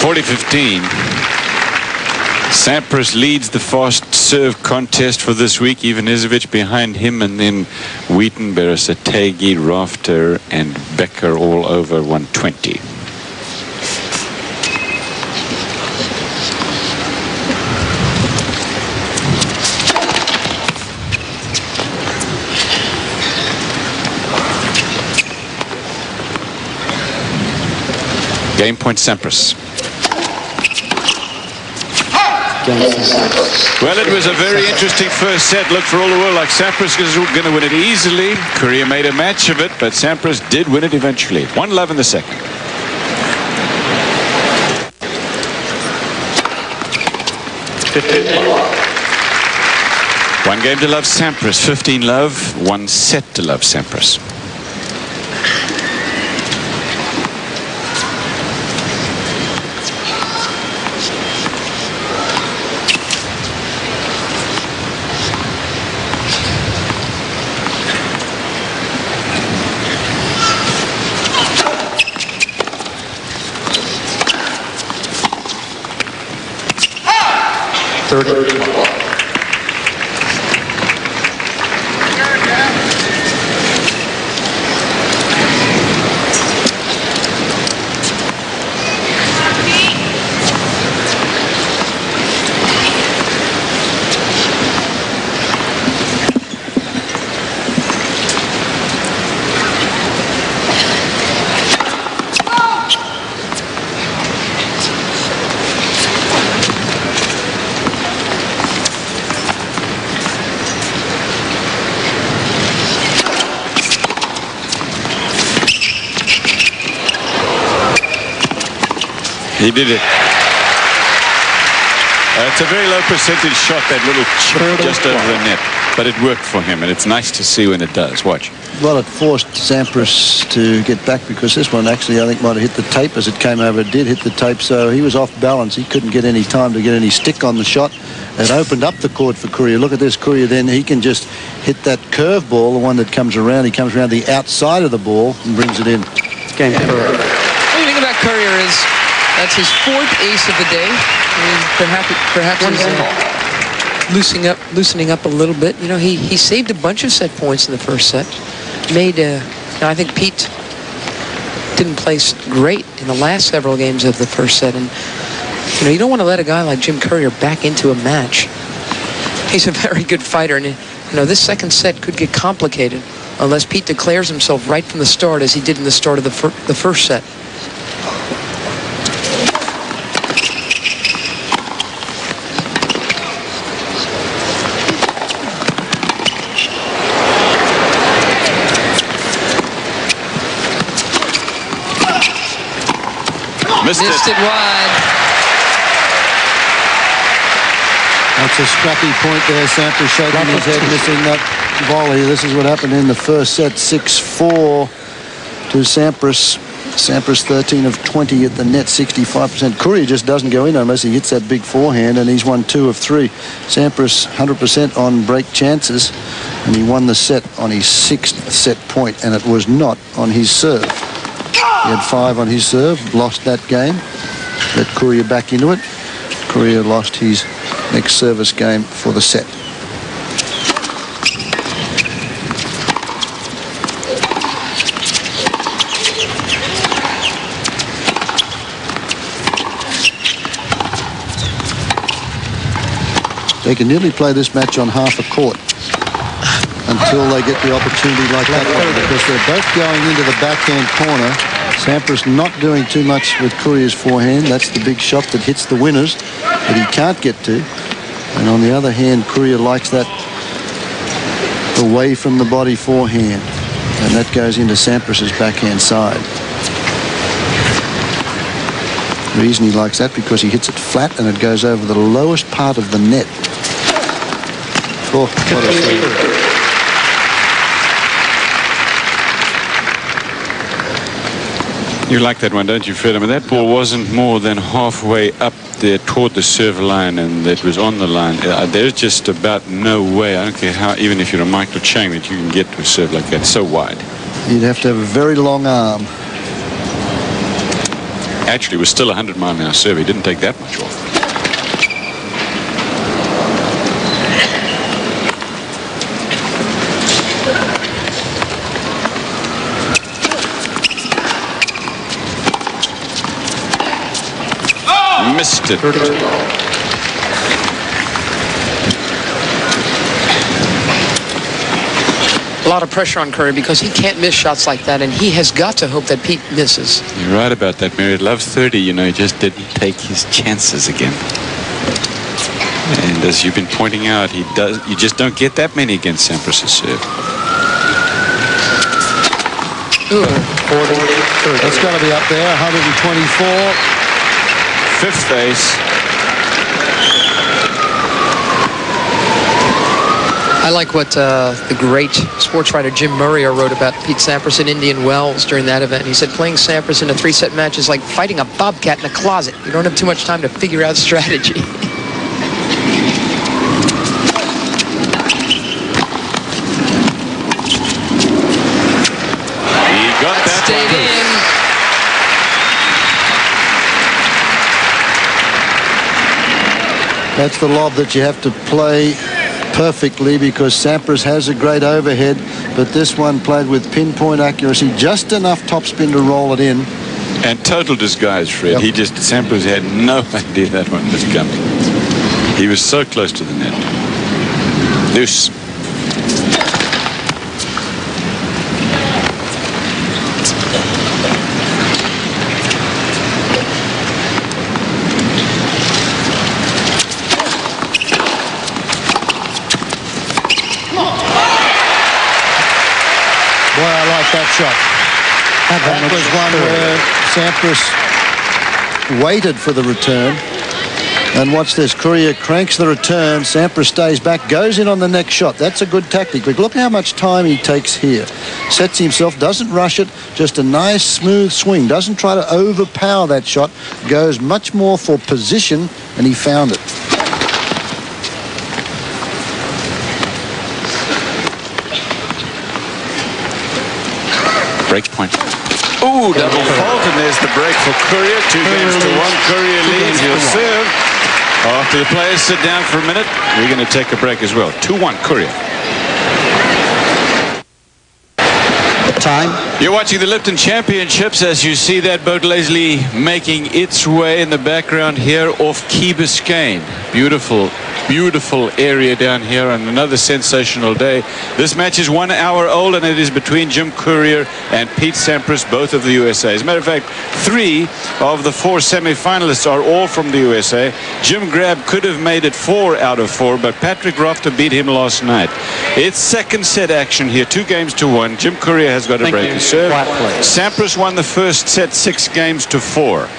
40-15. Sampras leads the fast serve contest for this week. Ivanisevic behind him, and then Wheaton, Beresategi, Rafter, and Becker all over 120. Game point Sampras. Well, it was a very interesting first set. Looked for all the world like Sampras was going to win it easily. Courier made a match of it, but Sampras did win it eventually. 1-love in the second. One game to love Sampras, 15-love. One set to love Sampras. He did it. It's a very low percentage shot, that little chip just over the net. But it worked for him, and it's nice to see when it does. Watch. Well, it forced Sampras to get back, because this one actually, I think, might have hit the tape as it came over. It did hit the tape, so he was off balance. He couldn't get any time to get any stick on the shot. It opened up the court for Courier. Look at this, Courier then. He can just hit that curve ball, the one that comes around. He comes around the outside of the ball and brings it in. Game Courier. What do you think about Courier is that's his fourth ace of the day. I mean, perhaps he's loosening up a little bit. You know, he saved a bunch of set points in the first set. Made, I think Pete didn't play great in the last several games of the first set. And, you know, you don't want to let a guy like Jim Courier back into a match. He's a very good fighter. And, you know, this second set could get complicated unless Pete declares himself right from the start, as he did in the start of the first set. Missed it wide. That's a scrappy point there. Sampras shaking his head, missing that volley. This is what happened in the first set. 6-4 to Sampras. Sampras 13 of 20 at the net, 65%. Courier just doesn't go in unless he hits that big forehand, and he's won 2 of 3. Sampras 100% on break chances, and he won the set on his 6th set point, and it was not on his serve. He had 5 on his serve, lost that game, let Courier back into it. Courier lost his next service game for the set. They can nearly play this match on half a court until they get the opportunity like that one, because they're both going into the backhand corner. Sampras not doing too much with Courier's forehand. That's the big shot that hits the winners that he can't get to. And on the other hand, Courier likes that away from the body forehand. And that goes into Sampras's backhand side. The reason he likes that, because he hits it flat and it goes over the lowest part of the net. Oh, what a save. You like that one, don't you, Fred? I mean, that ball wasn't more than halfway up there toward the serve line, and it was on the line. There's just about no way, I don't care how, even if you're a Michael Chang, that you can get to a serve like that. It's so wide. You'd have to have a very long arm. Actually, it was still 100-mile-an-hour serve. He didn't take that much off. Missed it. A lot of pressure on Curry because he can't miss shots like that, and he has got to hope that Pete misses. You're right about that, Mary. At love 30, you know, he just didn't take his chances again. And as you've been pointing out, you just don't get that many against Sampras' serve. Ooh. 40. That's got to be up there, 124. Fifth ace. I like what the great sports writer Jim Murray wrote about Pete Sampras in Indian Wells during that event. He said playing Sampras in a 3-set match is like fighting a bobcat in a closet. You don't have too much time to figure out strategy. He got that stayed in. That's the lob that you have to play perfectly because Sampras has a great overhead, but this one played with pinpoint accuracy, just enough topspin to roll it in. And total disguise, Fred. Yep. Sampras had no idea that one was coming. He was so close to the net. Deuce. Boy, I like that shot. That was one where Sampras waited for the return. And watch this. Courier cranks the return. Sampras stays back, goes in on the next shot. That's a good tactic. But look how much time he takes here. Sets himself, doesn't rush it. Just a nice, smooth swing. Doesn't try to overpower that shot. Goes much more for position, and he found it. Break point. Ooh, double fault, and there's the break for Courier. 2 games to 1. Courier leads. He'll serve. After the players sit down for a minute, we're going to take a break as well. 2-1 Courier. Time. You're watching the Lipton Championships as you see that boat lazily making its way in the background here off Key Biscayne. Beautiful, beautiful area down here on another sensational day. This match is 1 hour old, and it is between Jim Courier and Pete Sampras, both of the USA. As a matter of fact, 3 of the 4 semi-finalists are all from the USA. Jim Grab could have made it 4 out of 4, but Patrick Rafter beat him last night. It's second set action here, 2 games to 1. Jim Courier has got a break to serve. Sampras won the first set 6 games to 4.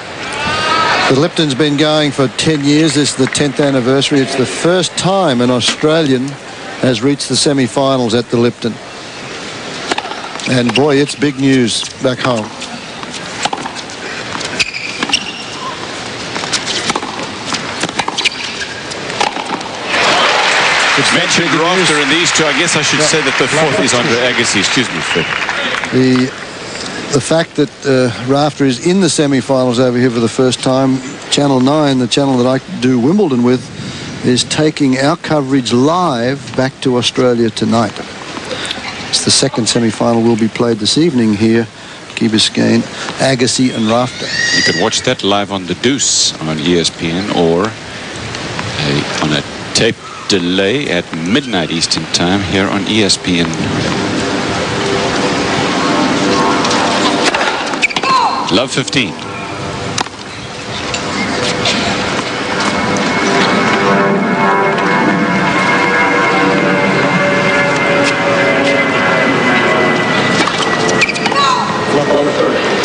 The Lipton's been going for 10 years. This is the 10th anniversary. It's the first time an Australian has reached the semi-finals at the Lipton. And boy, it's big news back home. It's mentioned Rafter in these 2. I guess I should say that the 4th is Andre Agassi. Excuse me, Fred. The fact that Rafter is in the semi-finals over here for the first time, Channel 9, the channel that I do Wimbledon with, is taking our coverage live back to Australia tonight. It's the second semi-final will be played this evening here. Key Biscayne, Agassi and Rafter. You can watch that live on the Deuce on ESPN or on a tape delay at midnight Eastern Time here on ESPN. Love 15.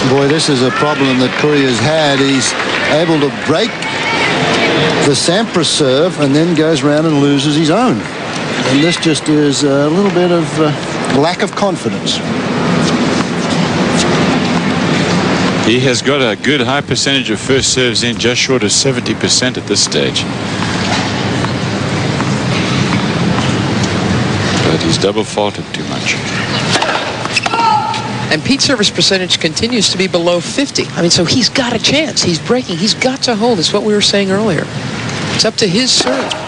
Boy, this is a problem that Courier's had. He's able to break the Sampras serve and then goes around and loses his own. And this just is a little bit of lack of confidence. He has got a good high percentage of first serves in, just short of 70% at this stage. But he's double faulted too much. And Pete's service percentage continues to be below 50. I mean, so he's got a chance. He's breaking. He's got to hold. It's what we were saying earlier. It's up to his serve.